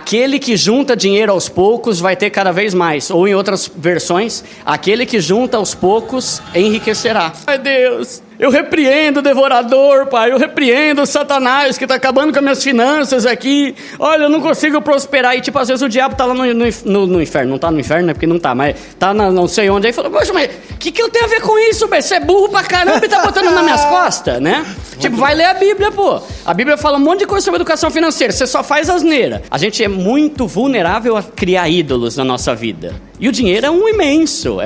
aquele que junta dinheiro aos poucos vai ter cada vez mais. Ou em outras versões, aquele que junta aos poucos enriquecerá. Ai, Deus, eu repreendo o devorador, pai. Eu repreendo o Satanás que tá acabando com as minhas finanças aqui. Olha, eu não consigo prosperar. E tipo, às vezes o diabo tá lá no inferno. Não tá no inferno, né? Porque não tá, mas tá não sei onde. Aí falou, poxa, mas o que eu tenho a ver com isso, velho? Você é burro pra caramba e tá botando nas minhas costas, né? Tipo, vai ler a Bíblia, pô. A Bíblia fala um monte de coisa sobre educação financeira. Você só faz asneira. A gente é muito vulnerável a criar ídolos na nossa vida. E o dinheiro é um imenso.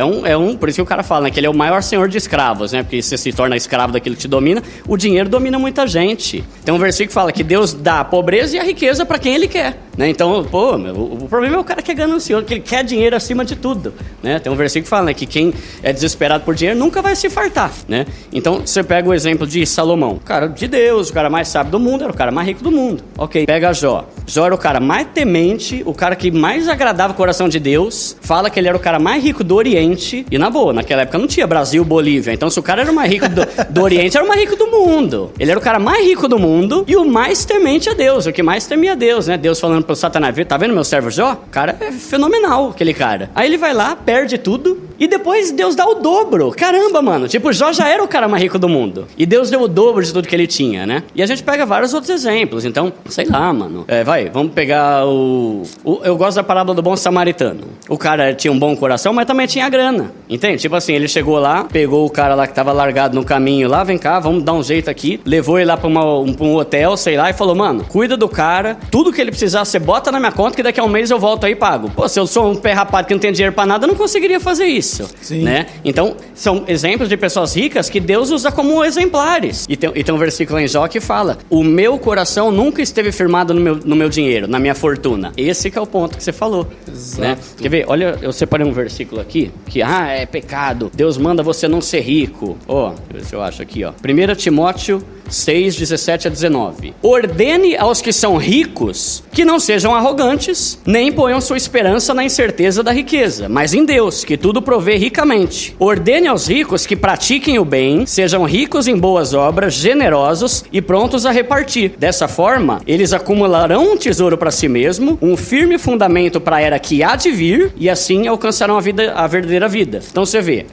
Por isso que o cara fala, né? Que ele é o maior senhor de escravos, né? Porque você se torna escravo daquilo que te domina. O dinheiro domina muita gente. Tem um versículo que fala que Deus dá a pobreza e a riqueza pra quem Ele quer, né? Então, pô, o problema é o cara que é ganancioso, que ele quer dinheiro acima de tudo, né? Tem um versículo que fala, né? Que quem é desesperado por dinheiro nunca vai se fartar, né? Então, você pega o exemplo de Salomão. O cara de Deus, o cara mais sábio do mundo, era o cara mais rico do mundo. Ok, pega Jó. Jó era o cara mais temente, o cara que mais agradava o coração de Deus. Fala que ele era o cara mais rico do Oriente. E na boa, naquela época não tinha Brasil, Bolívia. Então, se o cara era o mais rico do Oriente, era o mais rico do mundo. Ele era o cara mais rico do mundo e o mais temente a Deus, o que mais temia a Deus, né? Deus falando pro Satanás, tá vendo meu servo Jó? O cara é fenomenal, aquele cara. Aí ele vai lá, perde tudo e depois Deus dá o dobro. Caramba, mano. Tipo, Jó já era o cara mais rico do mundo. E Deus deu o dobro de tudo que ele tinha, né? E a gente pega vários outros exemplos. Então, sei lá, mano. Vamos pegar eu gosto da parábola do bom samaritano. O cara tinha um bom coração, mas também tinha grana. Entende? Tipo assim, ele chegou lá, pegou o cara lá que tava largado no caminho lá, vem cá, vamos dar um jeito aqui. Levou ele lá pra um hotel, sei lá, e falou, mano, cuida do cara, tudo que ele precisar, você bota na minha conta que daqui a um mês eu volto aí e pago. Pô, se eu sou um pé rapado que não tem dinheiro pra nada, eu não conseguiria fazer isso. Sim. Né? Então, são exemplos de pessoas ricas que Deus usa como exemplares. E tem um versículo em Jó que fala, o meu coração nunca esteve firmado no meu dinheiro, na minha fortuna. Esse que é o ponto que você falou. Exato. Né? Quer ver? Olha, eu separei um versículo aqui, que, é pecado, Deus manda você não ser rico. Deixa eu ver se eu acho aqui, 1 Timóteo 6, 17 a 19. Ordene aos que são ricos que não sejam arrogantes, nem ponham sua esperança na incerteza da riqueza, mas em Deus, que tudo provê ricamente. Ordene aos ricos que pratiquem o bem, sejam ricos em boas obras, generosos e prontos a repartir. Dessa forma, eles acumularão um tesouro para si mesmo, um firme fundamento para a era que há de vir, e assim alcançarão a verdadeira vida. Então você vê,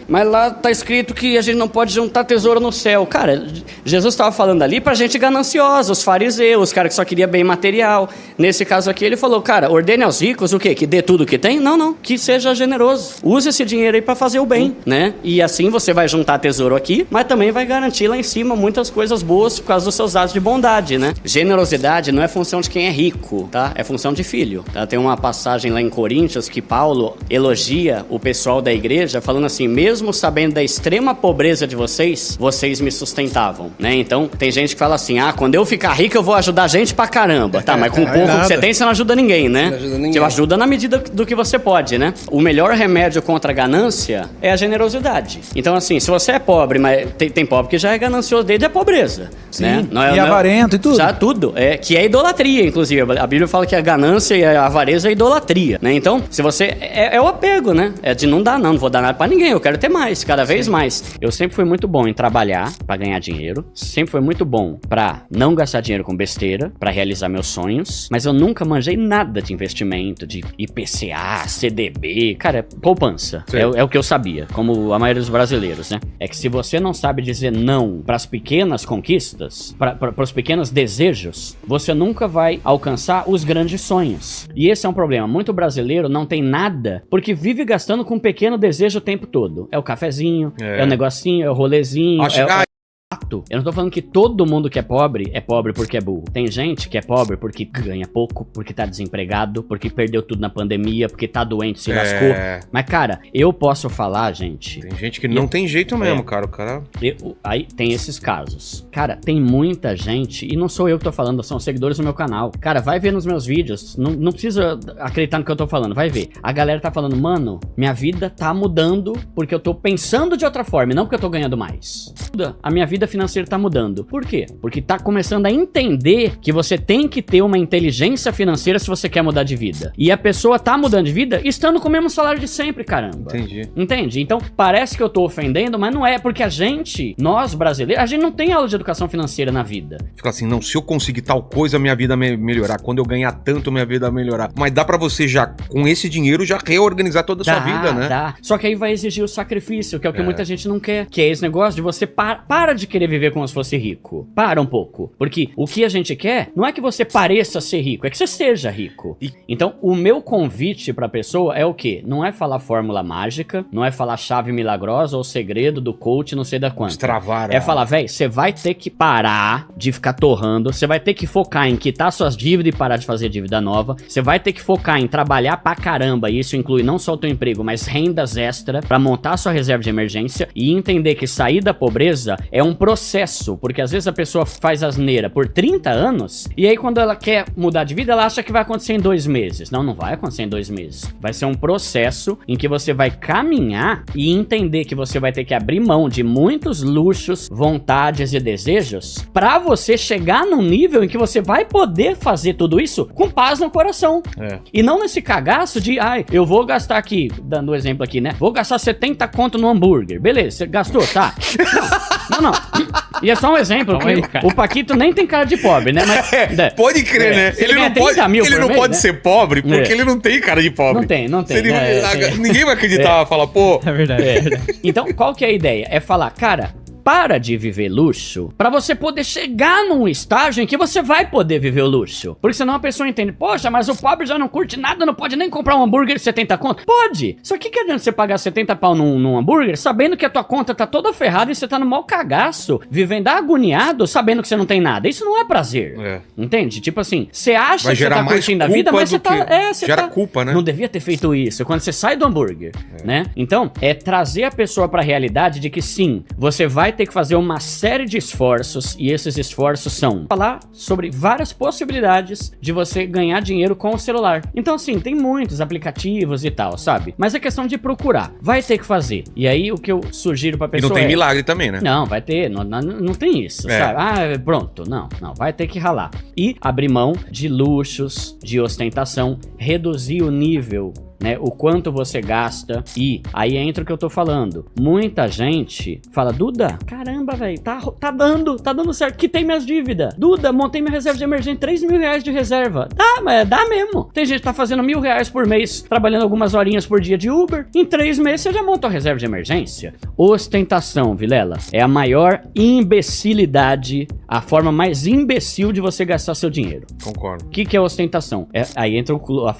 mas lá tá escrito que a gente não pode juntar tesouro no céu. Cara, Jesus estava falando ali pra gente gananciosa, os fariseus, os caras que só queria bem material. Nesse caso aqui ele falou, cara, ordene aos ricos o quê? Que dê tudo que tem? Não, que seja generoso. Use esse dinheiro aí pra fazer o bem, né? E assim você vai juntar tesouro aqui, mas também vai garantir lá em cima muitas coisas boas por causa dos seus atos de bondade, né? Generosidade não é função de quem é rico, tá? É função de filho, tá? Tem uma passagem lá em Coríntios que Paulo elogia o pessoal da igreja falando assim, mesmo sabendo da extrema pobreza de vocês me sustentavam, né? Então, tem gente que fala assim, quando eu ficar rico eu vou ajudar gente pra caramba. Tá, mas com o pouco que você tem, você não ajuda ninguém, né? Não ajuda ninguém. Você ajuda na medida do que você pode, né? O melhor remédio contra a ganância é a generosidade. Então, assim, se você é pobre, mas tem pobre que já é ganancioso desde a pobreza, sim, né? E avarento e tudo. Já tudo. Que é idolatria, inclusive. A Bíblia fala que a ganância e a avareza é idolatria, né? Então, se você... É o apego, né? É de não vou dar nada pra ninguém, eu quero ter mais, cada vez mais. Eu sempre fui muito bom em trabalhar pra ganhar dinheiro, sempre foi muito bom pra não gastar dinheiro com besteira, pra realizar meus sonhos, mas eu nunca manjei nada de investimento, de IPCA, CDB, cara, poupança. É o que eu sabia, como a maioria dos brasileiros, né? É que se você não sabe dizer não pras pequenas conquistas, pros pequenos desejos, você nunca vai alcançar os grandes sonhos. E esse é um problema. Muito brasileiro não tem nada porque vive gastando com um pequeno desejo o tempo todo. É o cafezinho, é o negocinho, é o rolezinho, Eu não tô falando que todo mundo que é pobre porque é burro. Tem gente que é pobre porque ganha pouco, porque tá desempregado, porque perdeu tudo na pandemia, porque tá doente, se lascou. Mas, cara, eu posso falar, gente... Tem gente que não tem jeito mesmo, cara. O cara... Aí tem esses casos. Cara, tem muita gente, e não sou eu que tô falando, são seguidores do meu canal. Cara, vai ver nos meus vídeos, não precisa acreditar no que eu tô falando, vai ver. A galera tá falando, mano, minha vida tá mudando porque eu tô pensando de outra forma, e não porque eu tô ganhando mais. A minha vida financeira financeiro tá mudando. Por quê? Porque tá começando a entender que você tem que ter uma inteligência financeira se você quer mudar de vida. E a pessoa tá mudando de vida estando com o mesmo salário de sempre, caramba. Entendi. Entende? Então, parece que eu tô ofendendo, mas não é, porque nós brasileiros, a gente não tem aula de educação financeira na vida. Fica assim, não, se eu conseguir tal coisa, minha vida melhorar. Quando eu ganhar tanto, minha vida melhorar. Mas dá pra você já, com esse dinheiro, já reorganizar toda a sua vida, né? Dá. Só que aí vai exigir o sacrifício, que é o que muita gente não quer. Que é esse negócio de você para de querer viver como se fosse rico. Para um pouco. Porque o que a gente quer não é que você pareça ser rico, é que você seja rico. Então, o meu convite pra pessoa é o quê? Não é falar fórmula mágica, não é falar chave milagrosa ou segredo do coach, não sei da quanto. Destravar. É falar, velho, você vai ter que parar de ficar torrando, você vai ter que focar em quitar suas dívidas e parar de fazer dívida nova, você vai ter que focar em trabalhar pra caramba, e isso inclui não só o teu emprego, mas rendas extra pra montar sua reserva de emergência e entender que sair da pobreza é um processo, porque às vezes a pessoa faz asneira por 30 anos, e aí quando ela quer mudar de vida, ela acha que vai acontecer em 2 meses. Não vai acontecer em 2 meses. Vai ser um processo em que você vai caminhar e entender que você vai ter que abrir mão de muitos luxos, vontades e desejos pra você chegar num nível em que você vai poder fazer tudo isso com paz no coração. E não nesse cagaço de, eu vou gastar aqui, dando um exemplo aqui, né? Vou gastar 70 conto no hambúrguer. Beleza, você gastou, tá? Não. E é só um exemplo, que o Paquito nem tem cara de pobre, né? Mas, pode crer, né? Ele não pode ser pobre porque ele não tem cara de pobre. Não tem. Ninguém vai acreditar, falar, pô... É verdade. Então, qual que é a ideia? É falar, cara, para de viver luxo pra você poder chegar num estágio em que você vai poder viver o luxo. Porque senão a pessoa entende, poxa, mas o pobre já não curte nada, não pode nem comprar um hambúrguer de 70 conto. Pode! Só que adianta você pagar 70 pau num hambúrguer, sabendo que a tua conta tá toda ferrada e você tá no mau cagaço, vivendo agoniado, sabendo que você não tem nada. Isso não é prazer. Entende? Tipo assim, você acha que você tá curtindo a vida, mas você tá... Gera culpa, né? Não devia ter feito isso. Quando você sai do hambúrguer, né? Então, é trazer a pessoa pra realidade de que sim, você vai ter que fazer uma série de esforços, e esses esforços são falar sobre várias possibilidades de você ganhar dinheiro com o celular. Então assim, tem muitos aplicativos e tal, sabe? Mas é questão de procurar. Vai ter que fazer. E aí o que eu sugiro pra pessoa não tem milagre também, né? Não, vai ter. Não tem isso, sabe? Pronto. Não. Vai ter que ralar. E abrir mão de luxos, de ostentação, reduzir o nível, né, o quanto você gasta. E aí entra o que eu tô falando. Muita gente fala, Duda, caramba, velho, tá dando certo, quitei minhas dívidas. Duda, montei minha reserva de emergência, 3 mil reais de reserva. Mas dá mesmo. Tem gente que tá fazendo R$1.000 por mês, trabalhando algumas horinhas por dia de Uber. Em 3 meses você já monta a reserva de emergência. Ostentação, Vilela, é a maior imbecilidade, a forma mais imbecil de você gastar seu dinheiro. Concordo. O que é ostentação? Aí entra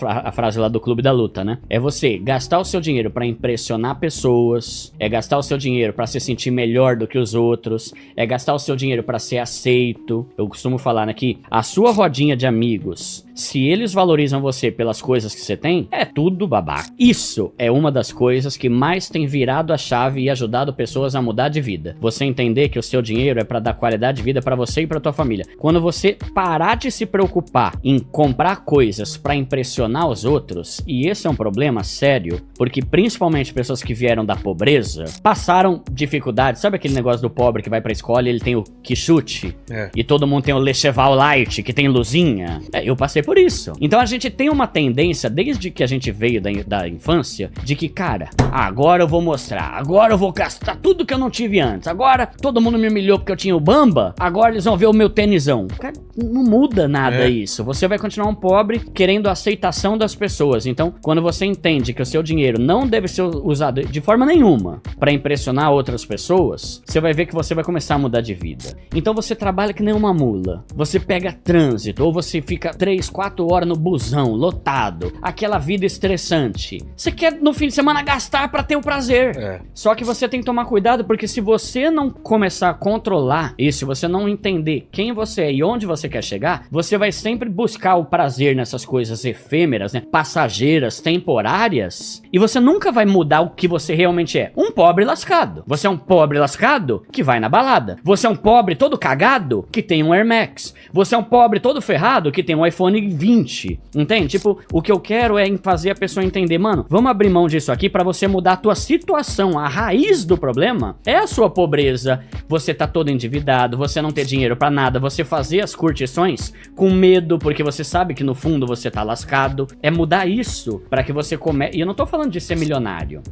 a frase lá do Clube da Luta, né? É você gastar o seu dinheiro pra impressionar pessoas, é gastar o seu dinheiro pra se sentir melhor do que os outros, é gastar o seu dinheiro pra ser aceito. Eu costumo falar, né, que a sua rodinha de amigos, se eles valorizam você pelas coisas que você tem, é tudo babaca. Isso é uma das coisas que mais tem virado a chave e ajudado pessoas a mudar de vida. Você entender que o seu dinheiro é pra dar qualidade de vida pra você e pra tua família. Quando você parar de se preocupar em comprar coisas pra impressionar os outros, e esse é um problema sério, porque principalmente pessoas que vieram da pobreza passaram dificuldades. Sabe aquele negócio do pobre que vai pra escola e ele tem o quichute? E todo mundo tem o Lecheval Light, que tem luzinha? Eu passei por isso. Então a gente tem uma tendência, desde que a gente veio da infância, de que, cara, agora eu vou mostrar, agora eu vou gastar tudo que eu não tive antes, agora todo mundo me humilhou porque eu tinha o Bamba, agora eles vão ver o meu tênisão. Cara, não muda nada isso. Você vai continuar um pobre querendo a aceitação das pessoas. Então, quando você entende que o seu dinheiro não deve ser usado de forma nenhuma pra impressionar outras pessoas, você vai ver que você vai começar a mudar de vida. Então você trabalha que nem uma mula. Você pega trânsito, ou você fica 3, 4 horas no busão, lotado. Aquela vida estressante. Você quer, no fim de semana, gastar pra ter o prazer. Só que você tem que tomar cuidado, porque se você não começar a controlar isso, se você não entender quem você é e onde você quer chegar, você vai sempre buscar o prazer nessas coisas efêmeras, né? Passageiras, temporárias e você nunca vai mudar o que você realmente é. Um pobre lascado. Você é um pobre lascado que vai na balada. Você é um pobre todo cagado que tem um Air Max. Você é um pobre todo ferrado que tem um iPhone 20. Entende? Tipo, o que eu quero é fazer a pessoa entender, mano, vamos abrir mão disso aqui pra você mudar a tua situação. A raiz do problema é a sua pobreza. Você tá todo endividado, você não ter dinheiro pra nada, você fazer as curtições com medo porque você sabe que no fundo você tá lascado. É mudar isso pra que você comece. E eu não tô falando de ser milionário.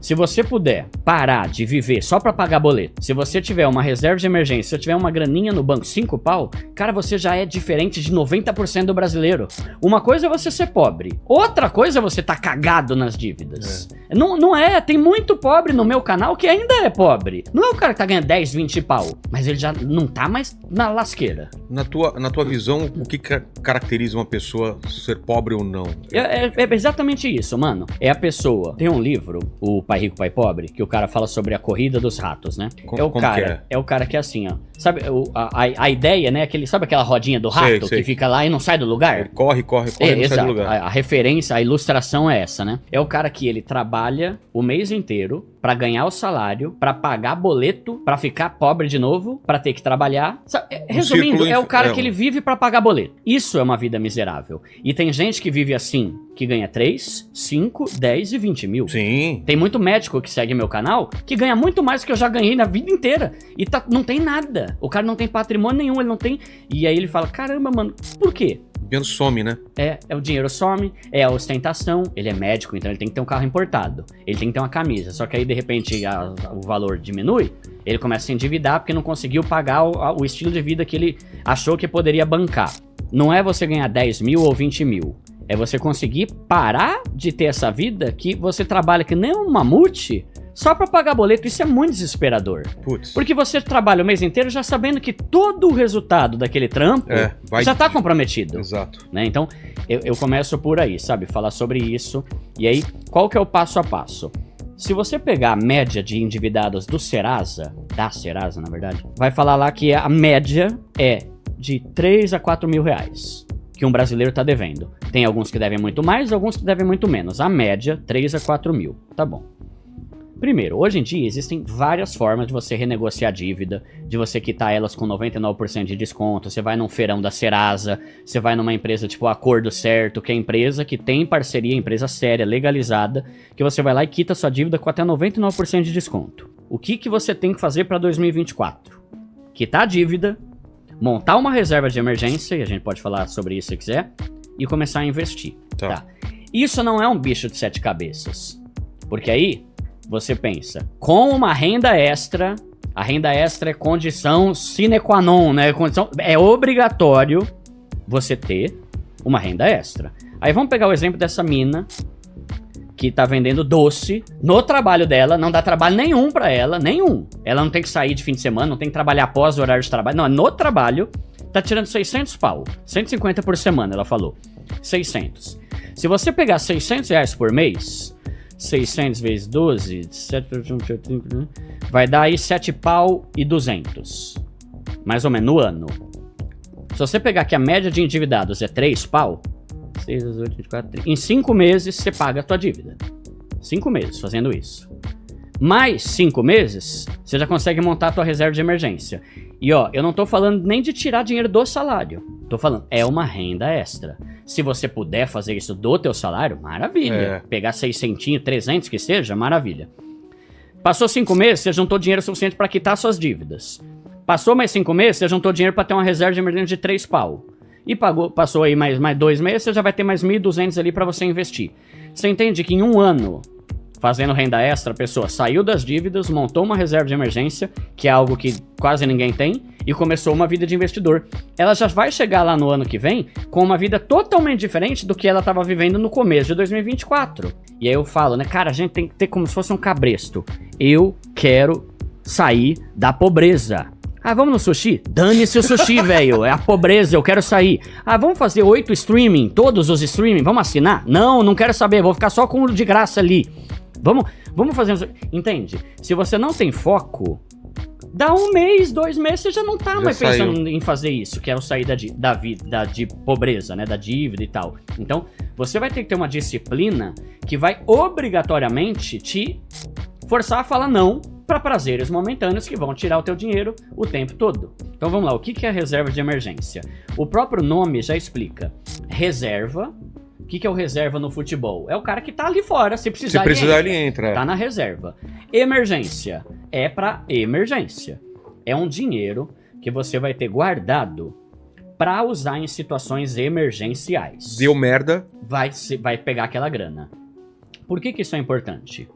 Se você puder parar de viver só pra pagar boleto, se você tiver uma reserva de emergência, se você tiver uma graninha no banco, 5 pau, cara, você já é diferente de 90% do brasileiro. Uma coisa é você ser pobre, outra coisa é você tá cagado nas dívidas. Não é, tem muito pobre no meu canal que ainda é pobre. Não é o cara que tá ganhando 10, 20 pau, mas ele já não tá mais na lasqueira. Na tua visão, o que caracteriza uma pessoa ser pobre ou não? É exatamente isso, mano. É a pessoa. Tem um livro, O Pai Rico, Pai Pobre, que o cara fala sobre a corrida dos ratos, né? É o cara que é assim, ó. Sabe, a ideia, né? Sabe aquela rodinha do rato que fica lá e não sai do lugar? Ele corre, não sai do lugar. A referência, a ilustração é essa, né? É o cara que ele trabalha o mês inteiro pra ganhar o salário, pra pagar boleto, pra ficar pobre de novo, pra ter que trabalhar. Resumindo, é o cara que ele vive pra pagar boleto. Isso é uma vida miserável. E tem gente que vive assim, que ganha 3, 5, 10 e 20 mil. Sim. Tem muito médico que segue meu canal que ganha muito mais do que eu já ganhei na vida inteira. E não tem nada. O cara não tem patrimônio nenhum, ele não tem... E aí ele fala, caramba, mano, por quê? O dinheiro some, né? O dinheiro some, é a ostentação, ele é médico, então ele tem que ter um carro importado, ele tem que ter uma camisa, só que aí de repente o valor diminui, ele começa a se endividar porque não conseguiu pagar o estilo de vida que ele achou que poderia bancar. Não é você ganhar 10 mil ou 20 mil, é você conseguir parar de ter essa vida que você trabalha que nem um mamute só pra pagar boleto. Isso é muito desesperador. Putz. Porque você trabalha o mês inteiro já sabendo que todo o resultado daquele trampo já tá comprometido. Exato. Né? Então, eu começo por aí, sabe? Falar sobre isso. E aí, qual que é o passo a passo? Se você pegar a média de endividados do Serasa, da Serasa, na verdade, vai falar lá que a média é de 3 a 4 mil reais que um brasileiro tá devendo. Tem alguns que devem muito mais, alguns que devem muito menos. A média, 3 a 4 mil. Tá bom. Primeiro, hoje em dia existem várias formas de você renegociar a dívida, de você quitar elas com 99% de desconto. Você vai num feirão da Serasa, você vai numa empresa tipo Acordo Certo, que é a empresa que tem parceria, empresa séria, legalizada, que você vai lá e quita sua dívida com até 99% de desconto. O que você tem que fazer para 2024? Quitar a dívida, montar uma reserva de emergência, e a gente pode falar sobre isso se quiser, e começar a investir. Tá. Isso não é um bicho de 7 cabeças, porque aí você pensa, com uma renda extra, a renda extra é condição sine qua non, né? É obrigatório você ter uma renda extra. Aí vamos pegar o exemplo dessa mina que tá vendendo doce no trabalho dela, não dá trabalho nenhum pra ela, nenhum. Ela não tem que sair de fim de semana, não tem que trabalhar após o horário de trabalho, não, no trabalho, tá tirando 600 pau, 150 por semana, ela falou, 600. Se você pegar 600 reais por mês, 600 vezes 12, 7, vai dar aí 7 pau e 200, mais ou menos, no ano. Se você pegar que a média de endividados é 3 pau, 6, 18, 24, em 5 meses você paga a tua dívida. 5 meses fazendo isso. Mais 5 meses, você já consegue montar a tua reserva de emergência. E ó, eu não tô falando nem de tirar dinheiro do salário. Tô falando, é uma renda extra. Se você puder fazer isso do teu salário, maravilha. Pegar 600, 300 que seja, maravilha. Passou 5 meses, você juntou dinheiro suficiente para quitar suas dívidas. Passou mais 5 meses, você juntou dinheiro para ter uma reserva de emergência de 3 pau. E passou aí mais 2 meses, você já vai ter mais 1.200 ali para você investir. Você entende que em um ano, fazendo renda extra, a pessoa saiu das dívidas, montou uma reserva de emergência, que é algo que quase ninguém tem, e começou uma vida de investidor. Ela já vai chegar lá no ano que vem com uma vida totalmente diferente do que ela estava vivendo no começo de 2024. E aí eu falo, né, cara, a gente tem que ter como se fosse um cabresto. Eu quero sair da pobreza. Ah, vamos no sushi? Dane-se o sushi, velho. É a pobreza, eu quero sair. Ah, vamos fazer 8 streaming, todos os streaming, vamos assinar? Não quero saber, vou ficar só com o de graça ali. Vamos fazer... Entende? Se você não tem foco, dá 1 mês, 2 meses, você já não tá mais pensando em fazer isso, que é o sair de pobreza, né? Da dívida e tal. Então, você vai ter que ter uma disciplina que vai obrigatoriamente te forçar a falar não para prazeres momentâneos que vão tirar o teu dinheiro o tempo todo. Então vamos lá, o que é a reserva de emergência? O próprio nome já explica. Reserva, o que é o reserva no futebol? É o cara que tá ali fora, se precisar, ele entra. Tá na reserva. Emergência é para emergência. É um dinheiro que você vai ter guardado para usar em situações emergenciais. Deu merda. Vai pegar aquela grana. Por que isso é importante?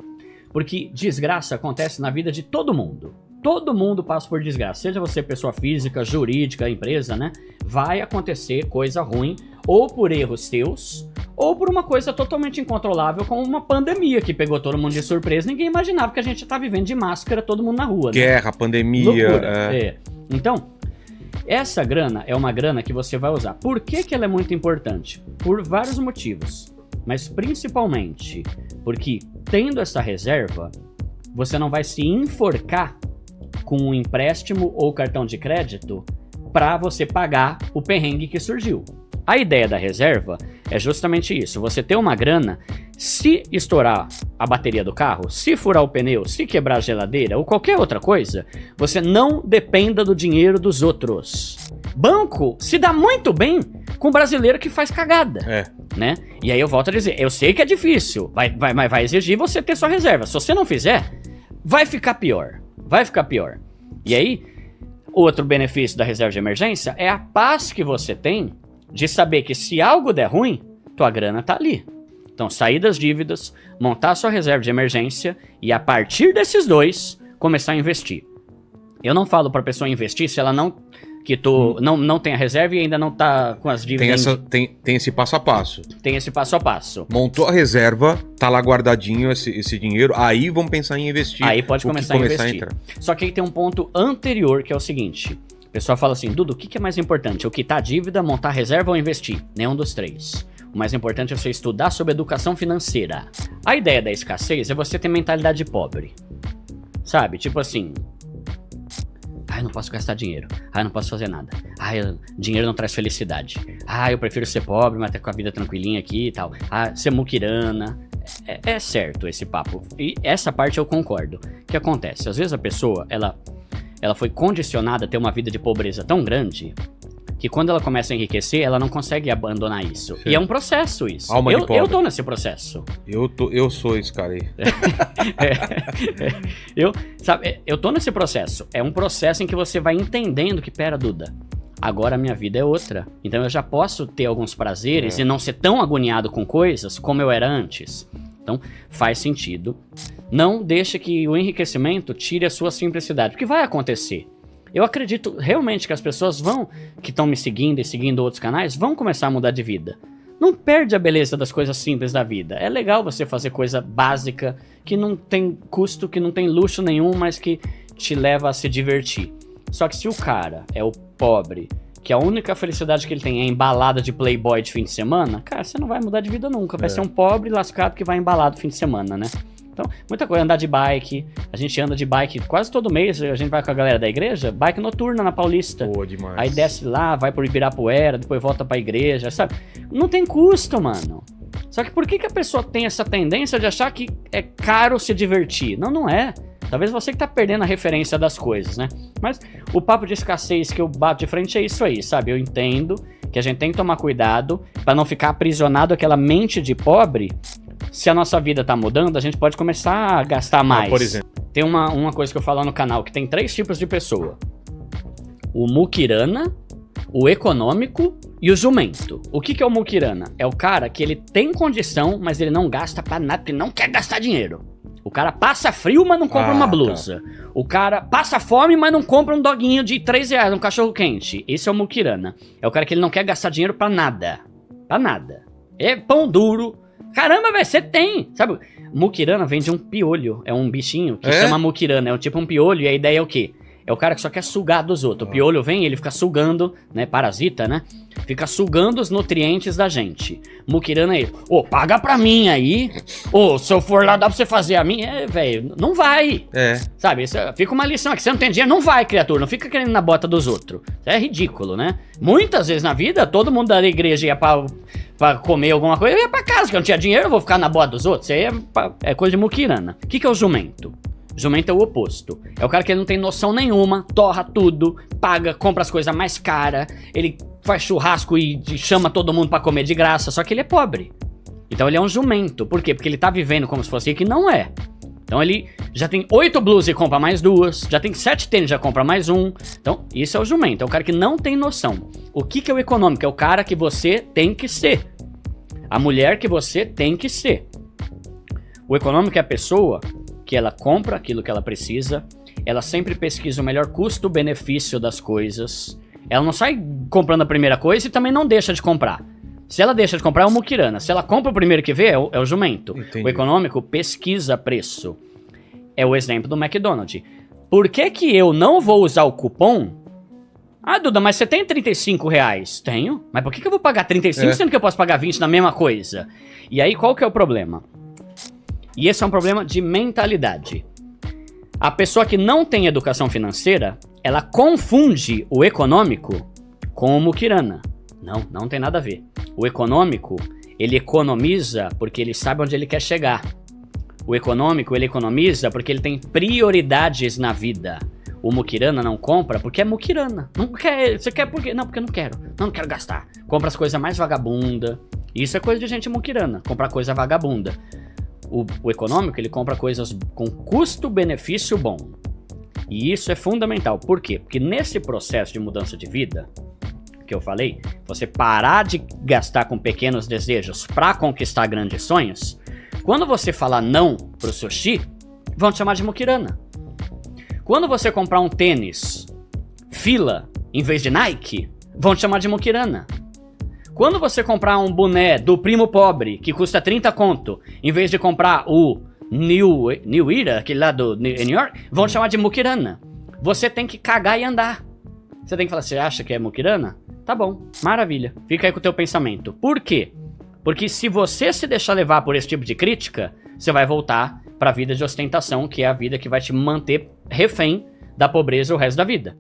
Porque desgraça acontece na vida de todo mundo. Todo mundo passa por desgraça. Seja você pessoa física, jurídica, empresa, né? Vai acontecer coisa ruim, ou por erros teus, ou por uma coisa totalmente incontrolável, como uma pandemia que pegou todo mundo de surpresa. Ninguém imaginava que a gente tá vivendo de máscara, todo mundo na rua. Guerra, né? Pandemia. Então, essa grana é uma grana que você vai usar. Por que ela é muito importante? Por vários motivos. Mas principalmente porque, tendo essa reserva, você não vai se enforcar com um empréstimo ou cartão de crédito para você pagar o perrengue que surgiu. A ideia da reserva é justamente isso. Você ter uma grana, se estourar a bateria do carro, se furar o pneu, se quebrar a geladeira ou qualquer outra coisa, você não dependa do dinheiro dos outros. Banco se dá muito bem com brasileiro que faz cagada, né? E aí eu volto a dizer, eu sei que é difícil, mas vai exigir você ter sua reserva. Se você não fizer, vai ficar pior. Vai ficar pior. E aí, outro benefício da reserva de emergência é a paz que você tem de saber que se algo der ruim, tua grana tá ali. Então, sair das dívidas, montar sua reserva de emergência e a partir desses dois, começar a investir. Eu não falo pra pessoa investir se ela não tem a reserva e ainda não tá com as dívidas. Tem esse passo a passo. Tem esse passo a passo. Montou a reserva, tá lá guardadinho esse dinheiro, aí vamos pensar em investir. Aí pode começar a investir. Só que aí tem um ponto anterior que é o seguinte. O pessoal fala assim, Dudu, o que é mais importante? Eu quitar a dívida, montar a reserva ou investir? Nenhum dos três. O mais importante é você estudar sobre educação financeira. A ideia da escassez é você ter mentalidade pobre. Sabe? Tipo assim... eu não posso gastar dinheiro. Eu não posso fazer nada. Dinheiro não traz felicidade. Eu prefiro ser pobre, mas ter com a vida tranquilinha aqui e tal. Ser muquirana. É certo esse papo. E essa parte eu concordo. O que acontece? Às vezes a pessoa, ela foi condicionada a ter uma vida de pobreza tão grande que quando ela começa a enriquecer, ela não consegue abandonar isso. Sim. E é um processo isso. Eu tô nesse processo. Eu sou esse cara aí. Eu tô nesse processo. É um processo em que você vai entendendo que, pera, Duda, agora a minha vida é outra. Então eu já posso ter alguns prazeres e não ser tão agoniado com coisas como eu era antes. Então faz sentido. Não deixe que o enriquecimento tire a sua simplicidade, porque vai acontecer. Eu acredito realmente que as pessoas que estão me seguindo e seguindo outros canais, vão começar a mudar de vida. Não perde a beleza das coisas simples da vida. É legal você fazer coisa básica, que não tem custo, que não tem luxo nenhum, mas que te leva a se divertir. Só que se o cara é o pobre, que a única felicidade que ele tem é embalada de Playboy de fim de semana, cara, você não vai mudar de vida nunca. Vai ser um pobre lascado que vai embalado fim de semana, né? Então, muita coisa, andar de bike, a gente anda de bike quase todo mês, a gente vai com a galera da igreja, bike noturna na Paulista. Boa demais. Aí desce lá, vai pro Ibirapuera, depois volta pra igreja, sabe? Não tem custo, mano. Só que por que a pessoa tem essa tendência de achar que é caro se divertir? Não é. Talvez você que tá perdendo a referência das coisas, né? Mas o papo de escassez que eu bato de frente é isso aí, sabe? Eu entendo que a gente tem que tomar cuidado pra não ficar aprisionado àquela mente de pobre. Se a nossa vida tá mudando, a gente pode começar a gastar mais. Por exemplo. Tem uma coisa que eu falo no canal, que tem 3 tipos de pessoa. O muquirana, o econômico e o jumento. O que é o muquirana? É o cara que ele tem condição, mas ele não gasta pra nada, porque não quer gastar dinheiro. O cara passa frio, mas não compra uma blusa. Tá. O cara passa fome, mas não compra um doguinho de R$3, um cachorro quente. Esse é o muquirana. É o cara que ele não quer gastar dinheiro pra nada. Pra nada. É pão duro. Caramba, velho, você tem. Sabe, muquirana vem de um piolho. É um bichinho que chama muquirana. É tipo um piolho e a ideia é o quê? é o cara que só quer sugar dos outros. O piolho vem, ele fica sugando, né? Parasita, né? Fica sugando os nutrientes da gente. Muquirana é, paga pra mim aí. Se eu for lá, dá pra você fazer a minha. Velho, não vai. Sabe, fica uma lição aqui. Você não tem dinheiro, não vai, criatura. Não fica querendo na bota dos outros. É ridículo, né? Muitas vezes na vida, todo mundo da igreja ia pra comer alguma coisa. Eu ia pra casa, que eu não tinha dinheiro, eu vou ficar na bota dos outros. Isso aí é coisa de muquirana. O que é o jumento? Jumento é o oposto. É o cara que não tem noção nenhuma, torra tudo, paga, compra as coisas mais caras, ele faz churrasco e chama todo mundo pra comer de graça, só que ele é pobre. Então ele é um jumento. Por quê? Porque ele tá vivendo como se fosse que não é. Então ele já tem 8 blusas e compra mais 2, já tem 7 tênis e já compra mais 1. Então isso é o jumento, é o cara que não tem noção. O que é o econômico? É o cara que você tem que ser. A mulher que você tem que ser. O econômico é a pessoa que ela compra aquilo que ela precisa, ela sempre pesquisa o melhor custo-benefício das coisas, ela não sai comprando a primeira coisa e também não deixa de comprar. Se ela deixa de comprar, é o muquirana. Se ela compra o primeiro que vê, é o jumento. Entendi. O econômico pesquisa preço. É o exemplo do McDonald's. Por que eu não vou usar o cupom? Ah, Duda, mas você tem R$35? Tenho. Mas por que eu vou pagar 35 sendo que eu posso pagar 20 na mesma coisa? E aí, qual que é o problema? E esse é um problema de mentalidade. A pessoa que não tem educação financeira, ela confunde o econômico com o muquirana. Não tem nada a ver. O econômico, ele economiza porque ele sabe onde ele quer chegar. O econômico, ele economiza porque ele tem prioridades na vida. O muquirana não compra porque é muquirana. Não quer, você quer por quê? Não, porque eu não quero. Não quero gastar. Compra as coisas mais vagabunda. Isso é coisa de gente muquirana, comprar coisa vagabunda. O econômico, ele compra coisas com custo-benefício bom. E isso é fundamental. Por quê? Porque nesse processo de mudança de vida, que eu falei, você parar de gastar com pequenos desejos para conquistar grandes sonhos, quando você falar não pro sushi, vão te chamar de muquirana. Quando você comprar um tênis Fila em vez de Nike, vão te chamar de muquirana. Quando você comprar um boné do primo pobre, que custa 30 conto, em vez de comprar o New Era, aquele lá do New York, vão te chamar de muquirana. Você tem que cagar e andar. Você tem que falar, você acha que é muquirana? Tá bom, maravilha. Fica aí com o teu pensamento. Por quê? Porque se você se deixar levar por esse tipo de crítica, você vai voltar pra vida de ostentação, que é a vida que vai te manter refém da pobreza o resto da vida.